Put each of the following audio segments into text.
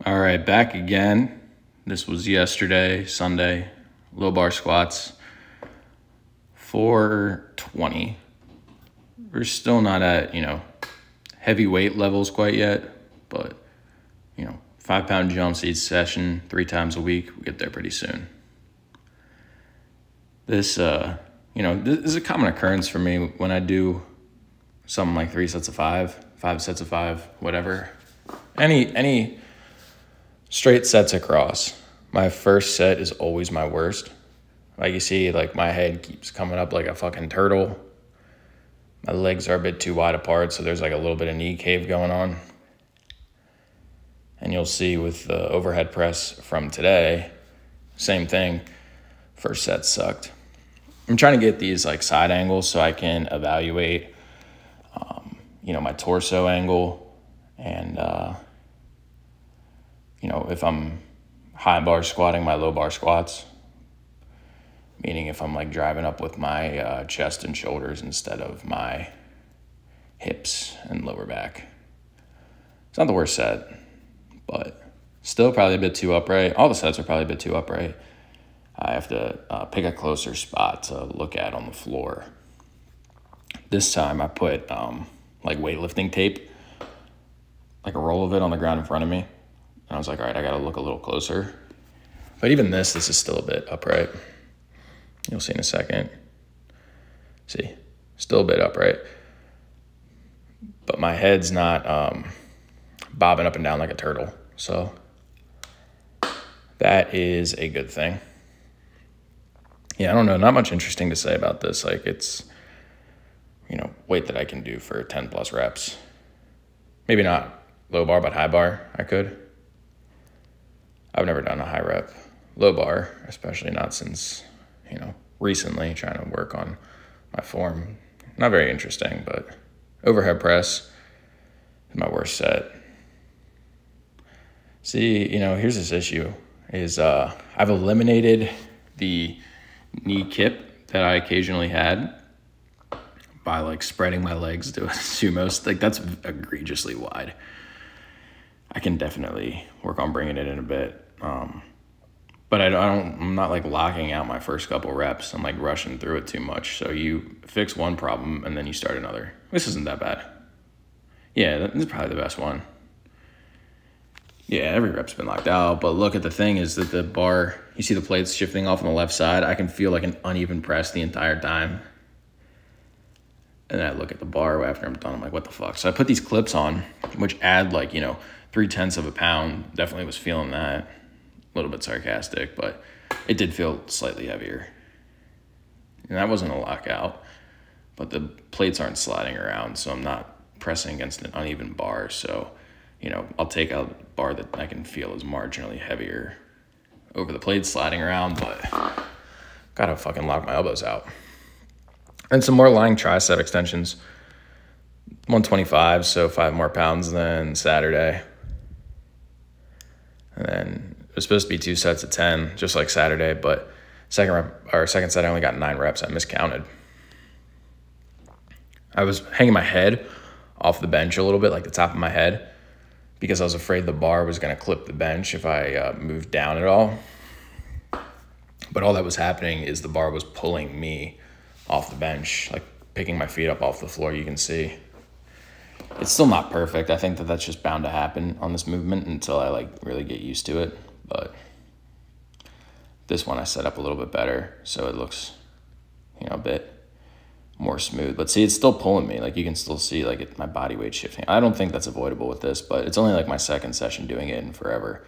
All right, back again. This was yesterday, Sunday. Low bar squats, 420. We're still not at, heavyweight levels quite yet, but, 5-pound jumps each session, 3 times a week. We'll get there pretty soon. This is a common occurrence for me when I do something like 3 sets of 5, 5 sets of 5, whatever. Any straight sets across. My first set is always my worst. Like you see, like my head keeps coming up like a fucking turtle. My legs are a bit too wide apart, so there's like a little bit of knee cave going on. And you'll see with the overhead press from today, same thing. First set sucked. I'm trying to get these like side angles so I can evaluate, my torso angle and, if I'm high bar squatting my low bar squats, meaning if I'm like driving up with my chest and shoulders instead of my hips and lower back. It's not the worst set, but still probably a bit too upright. All the sets are probably a bit too upright. I have to pick a closer spot to look at on the floor. This time I put like weightlifting tape, like a roll of it on the ground in front of me. And I was like, all right, I got to look a little closer. But even this is still a bit upright. You'll see in a second. See, still a bit upright. But my head's not bobbing up and down like a turtle. So that is a good thing. Yeah, I don't know. Not much interesting to say about this. Like it's, weight that I can do for 10 plus reps. Maybe not low bar, but high bar I could. I've never done a high rep low bar, especially not since, recently trying to work on my form. Not very interesting, but overhead press is my worst set. See, here's this issue is I've eliminated the knee kip that I occasionally had by like spreading my legs to a sumo. Like that's egregiously wide. I can definitely work on bringing it in a bit. But I'm not like locking out my first couple reps. I'm like rushing through it too much. So you fix one problem and then you start another. This isn't that bad. Yeah, this is probably the best one. Yeah, every rep's been locked out. But look at the thing is that the bar, you see the plates shifting off on the left side. I can feel like an uneven press the entire time. And then I look at the bar after I'm done. I'm like, what the fuck? So I put these clips on, which add like, 0.3 of a pound. Definitely was feeling that. A little bit sarcastic, but it did feel slightly heavier. And that wasn't a lockout, but the plates aren't sliding around, so I'm not pressing against an uneven bar. So, I'll take a bar that I can feel is marginally heavier over the plates sliding around, but gotta fucking lock my elbows out. And some more lying tricep extensions. 125, so 5 more pounds than Saturday. And then it was supposed to be 2 sets of 10, just like Saturday, but second set I only got 9 reps. I miscounted. I was hanging my head off the bench a little bit, like the top of my head, because I was afraid the bar was going to clip the bench if I moved down at all. But all that was happening is the bar was pulling me off the bench, like picking my feet up off the floor. You can see it's still not perfect. I think that that's just bound to happen on this movement until I like really get used to it. But this one I set up a little bit better, so it looks, a bit more smooth. But see, it's still pulling me. Like you can still see like my body weight shifting. I don't think that's avoidable with this, but it's only like my second session doing it in forever.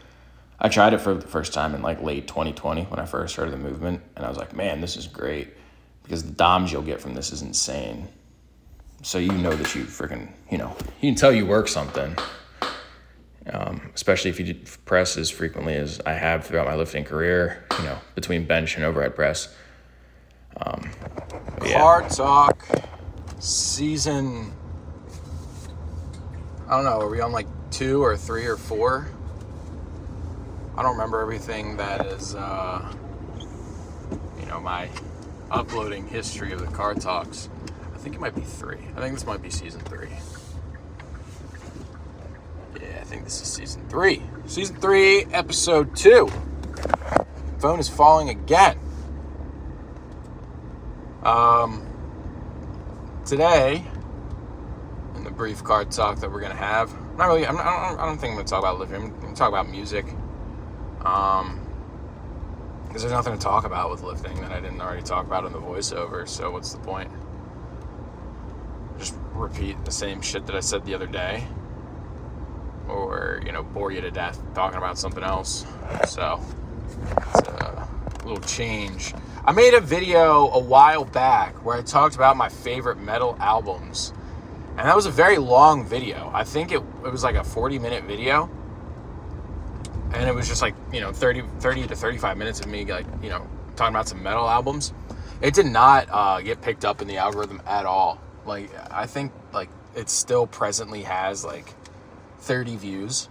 I tried it for the first time in like late 2020 when I first started the movement, and I was like, man, this is great because the DOMs you'll get from this is insane. So that you freaking, you can tell you work something, especially if you press as frequently as I have throughout my lifting career, between bench and overhead press. Yeah. Car Talk season, I don't know, are we on like 2 or 3 or 4? I don't remember everything that is, my uploading history of the Car Talks. I think it might be 3. I think this might be season 3. Yeah, I think this is season 3. Season 3, Episode 2. Phone is falling again. Today, in the brief card talk that we're gonna have, I don't think I'm gonna talk about lithium. I'm gonna talk about music. Because there's nothing to talk about with lifting that I didn't already talk about in the voiceover. So what's the point? Just repeat the same shit that I said the other day, or bore you to death talking about something else. So it's a little change. I made a video a while back where I talked about my favorite metal albums, and that was a very long video. I think it was like a 40-minute video, and it was just like 30 to 35 minutes of me talking about some metal albums. It did not get picked up in the algorithm at all. Like, I think it still presently has 30 views,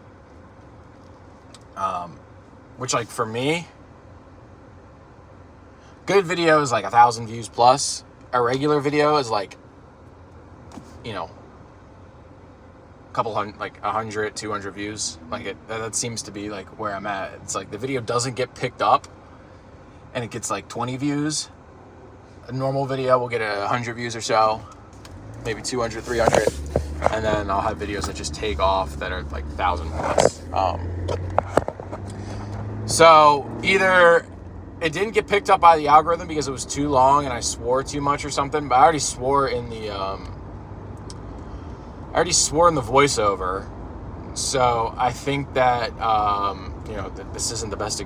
which for me, good video is 1,000 views plus. A regular video is a couple hundred, 100, 200 views. That seems to be where I'm at. It's the video doesn't get picked up and it gets 20 views. A normal video will get 100 views or so, maybe 200, 300, and then I'll have videos that just take off that are 1,000 plus. So either it didn't get picked up by the algorithm because it was too long and I swore too much or something, but I already swore in the voiceover. So I think that this isn't the best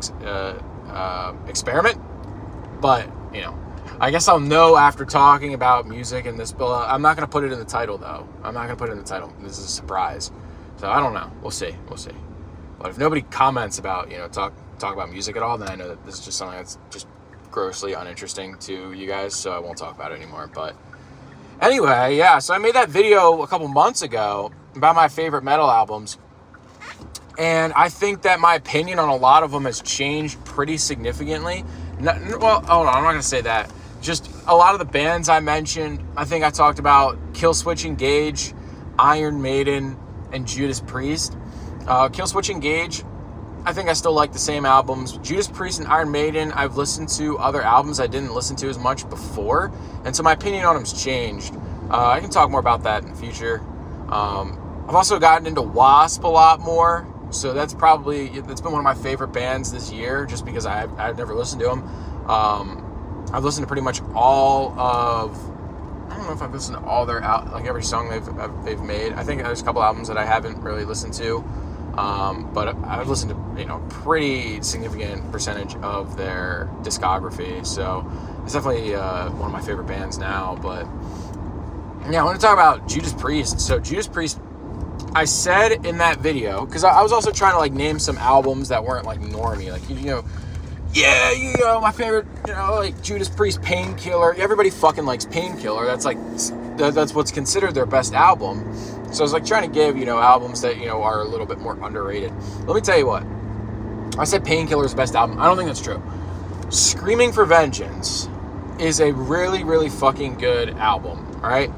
experiment, but I guess I'll know after talking about music and this. I'm not going to put it in the title, though. I'm not going to put it in the title. This is a surprise. So I don't know. We'll see. But if nobody comments about, talk about music at all, then I know that this is just something that's just grossly uninteresting to you guys, so I won't talk about it anymore. But anyway, yeah, so I made that video a couple months ago about my favorite metal albums, and I think that my opinion on a lot of them has changed pretty significantly. Well, hold on, I'm not going to say that. Just a lot of the bands I mentioned, I think I talked about Killswitch Engage, Iron Maiden, and Judas Priest. Killswitch Engage, I think I still like the same albums. Judas Priest and Iron Maiden, I've listened to other albums I didn't listen to as much before, and so my opinion on them's changed. I can talk more about that in the future. I've also gotten into Wasp a lot more, so that's been one of my favorite bands this year, just because I've never listened to them. I've listened to pretty much all of, I don't know if I've listened to all their every song they've made. I think there's a couple albums that I haven't really listened to, but I've listened to a pretty significant percentage of their discography. So it's definitely one of my favorite bands now. But yeah, I want to talk about Judas Priest. So Judas Priest, I said in that video, because I was also trying to name some albums that weren't normie, my favorite, Judas Priest, Painkiller. Everybody fucking likes Painkiller. That's that's what's considered their best album. So I was trying to give, albums that, are a little bit more underrated. Let me tell you what. I said Painkiller's best album. I don't think that's true. Screaming for Vengeance is a really, really fucking good album, all right?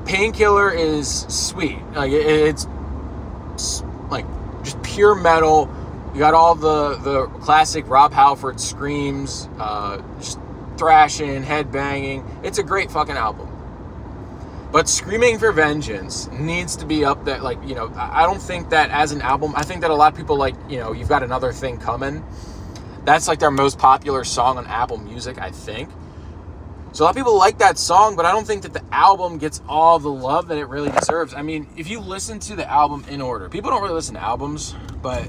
Painkiller is sweet. It's just pure metal. You got all the classic Rob Halford screams, just thrashing, headbanging. It's a great fucking album. But Screaming for Vengeance needs to be up there. I don't think that as an album, I think that a lot of people You've Got Another Thing Coming. That's their most popular song on Apple Music, I think. So a lot of people like that song, but I don't think that the album gets all the love that it really deserves. I mean, if you listen to the album in order, people don't really listen to albums, but,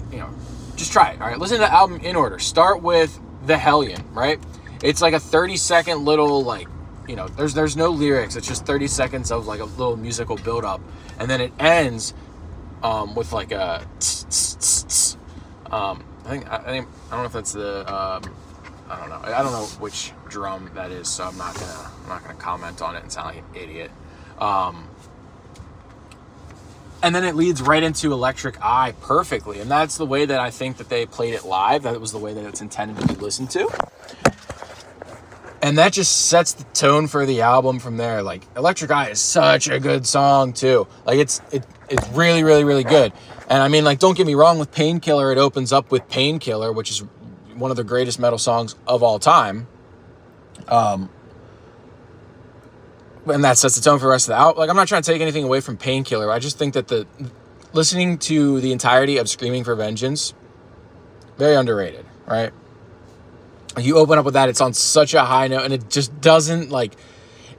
just try it, all right? Listen to the album in order. Start with The Hellion, right? It's a 30-second little, there's no lyrics. It's just 30 seconds of, a little musical build-up. And then it ends with, a tss, tss, tss, tss. I don't know if that's the... I don't know. I don't know which drum that is, so I'm not gonna comment on it and sound like an idiot. And then it leads right into Electric Eye perfectly, and that's the way that I think that they played it live. That was the way that it's intended to be listened to, and that just sets the tone for the album from there. Electric Eye is such a good song too. It it's really, really, really good. And I mean, like, don't get me wrong, with Painkiller, it opens up with Painkiller, which is one of the greatest metal songs of all time. And that sets the tone for the rest of the album. Like, I'm not trying to take anything away from Painkiller. I just think that listening to the entirety of Screaming for Vengeance, very underrated, right? You open up with that, it's on such a high note, and it just doesn't, like,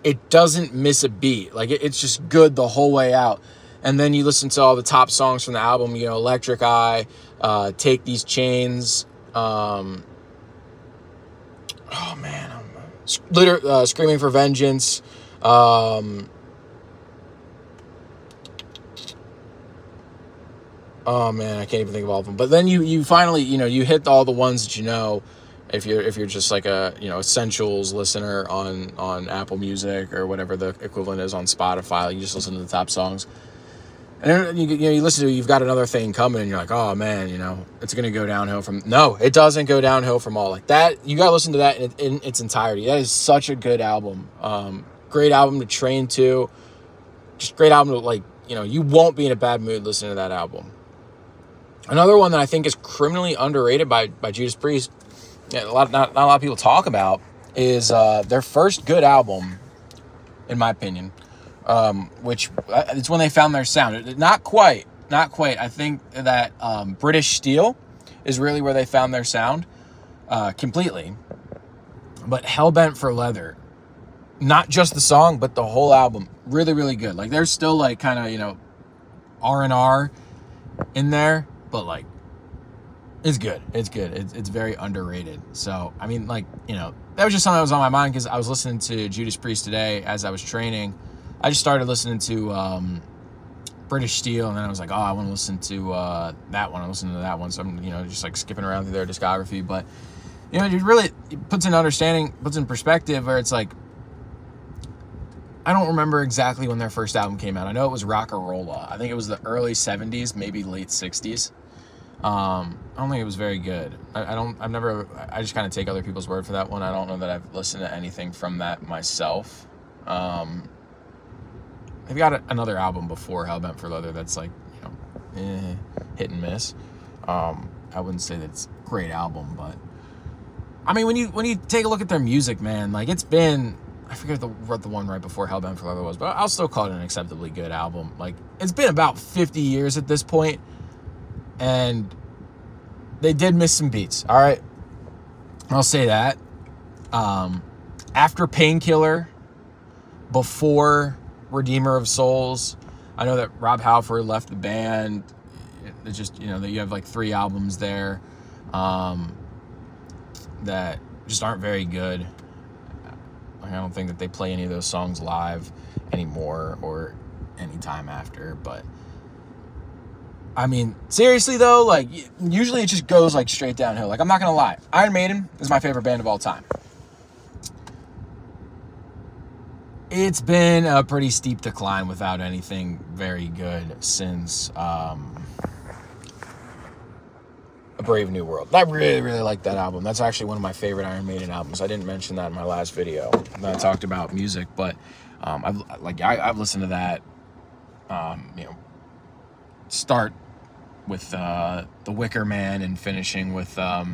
it doesn't miss a beat. Like, it's just good the whole way out. And then you listen to all the top songs from the album, you know, Electric Eye, Take These Chains, Screaming for Vengeance, oh man, I can't even think of all of them. But then you finally, you know, you hit all the ones that you know, if you're just like a, you know, essentials listener on Apple Music or whatever the equivalent is on Spotify. You just listen to the top songs. And then you listen to it, You've Got Another Thing Coming, and you're like, oh man, you know, it's going to go downhill from... No, it doesn't go downhill from all. Like that, you got to listen to that in its entirety. That is such a good album. Great album to train to. Just great album to, like, you know, you won't be in a bad mood listening to that album. Another one that I think is criminally underrated by Judas Priest, not a lot of people talk about, is their first good album, in my opinion. Which it's when they found their sound. Not quite. I think that British Steel is really where they found their sound completely. But Hellbent for Leather, not just the song, but the whole album, really, really good. Like, there's still, like, kind of, you know, R&R in there, but, like, it's good. It's good. It's very underrated. So, I mean, like, you know, that was just something that was on my mind because I was listening to Judas Priest today as I was training. I just started listening to British Steel, and then I was like, oh, I want to listen to that one. I'm listening to that one. So I'm, you know, just like skipping around through their discography. But, you know, it puts in perspective where it's like, I don't remember exactly when their first album came out. I know it was Rock-a-Rolla. I think it was the early 70s, maybe late 60s. I don't think it was very good. I just kind of take other people's word for that one. I don't know that I've listened to anything from that myself. They've got another album before Hellbent for Leather that's like, you know, hit and miss. I wouldn't say that's a great album, but I mean, when you take a look at their music, man, like, it's been, I forget what the one right before Hellbent for Leather was, but I'll still call it an acceptably good album. Like, it's been about 50 years at this point, and they did miss some beats. All right, I'll say that. After Painkiller, before Redeemer of Souls, I know that Rob Halford left the band. It's just, you know, that you have like 3 albums there that just aren't very good. I don't think that they play any of those songs live anymore or anytime after. But I mean, seriously though, like, usually it just goes like straight downhill. Like, I'm not gonna lie, Iron Maiden is my favorite band of all time. It's been a pretty steep decline without anything very good since A Brave New World. I really, really like that album. That's actually one of my favorite Iron Maiden albums. I didn't mention that in my last video when I talked about music, but I've listened to that. You know, start with The Wicker Man and finishing with I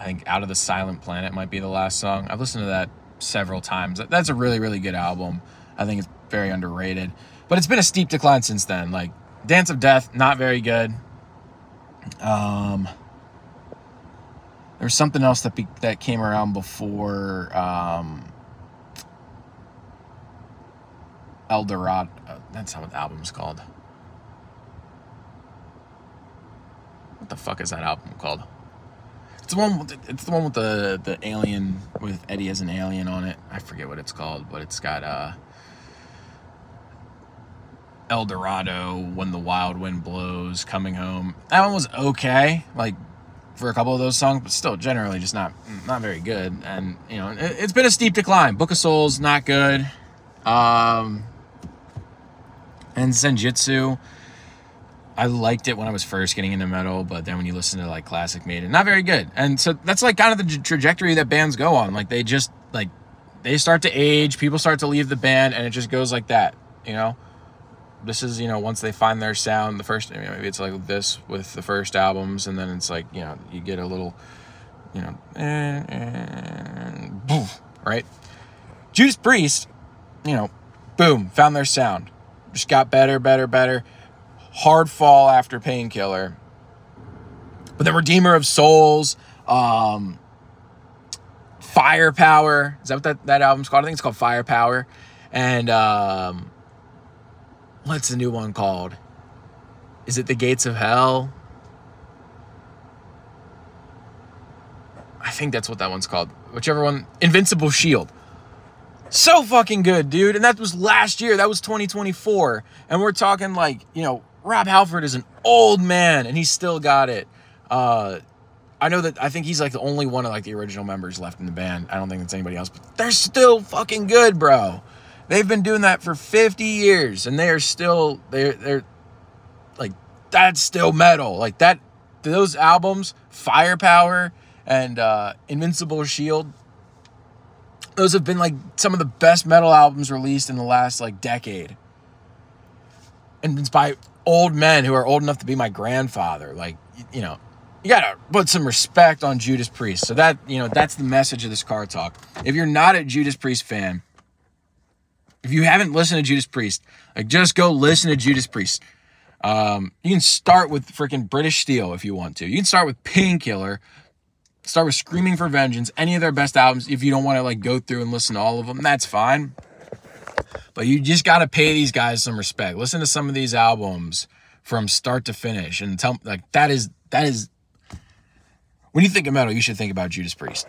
think Out of the Silent Planet might be the last song. I've listened to that several times. That's a really, really good album. I think it's very underrated, but it's been a steep decline since then. Like, Dance of Death, not very good. There's something else that came around before El Dorado. That's not what the album's called. What the fuck is that album called? It's the one with the alien, with Eddie as an alien on it. I forget what it's called, but it's got El Dorado, When the Wild Wind Blows, Coming Home. That one was okay, like, for a couple of those songs, but still generally just not very good. And, you know, it's been a steep decline. Book of Souls, not good. And Senjutsu, I liked it when I was first getting into metal, but then when you listen to, like, Classic Maiden, not very good. And so that's, like, kind of the trajectory that bands go on. Like, they just, like, they start to age, people start to leave the band, and it just goes like that, you know? This is, you know, once they find their sound, the first, you know, maybe it's like this with the first albums, and then it's like, you know, you get a little, you know, right? Judas Priest, you know, boom, found their sound. Just got better. Hard fall after Painkiller. But then Redeemer of Souls, Firepower. Is that what that album's called? I think it's called Firepower. And what's the new one called? Is it The Gates of Hell? I think that's what that one's called. Whichever one. Invincible Shield. So fucking good, dude. And that was last year. That was 2024. And we're talking like, you know, Rob Halford is an old man and he's still got it. I know that I think he's like the only one of like the original members left in the band. I don't think it's anybody else, but they're still fucking good, bro. They've been doing that for 50 years and they are still, they're like, that's still metal. Like that, those albums, Firepower and Invincible Shield, those have been like some of the best metal albums released in the last like decade. And it's by old men who are old enough to be my grandfather. Like, you know, you gotta put some respect on Judas Priest. So that, you know, that's the message of this car talk. If you're not a Judas Priest fan, if you haven't listened to Judas Priest, like just go listen to Judas Priest. You can start with freaking British Steel if you want to. You can start with Painkiller. Start with Screaming for Vengeance. Any of their best albums. If you don't want to like go through and listen to all of them, that's fine. But you just got to pay these guys some respect. Listen to some of these albums from start to finish and tell like that is when you think of metal, you should think about Judas Priest.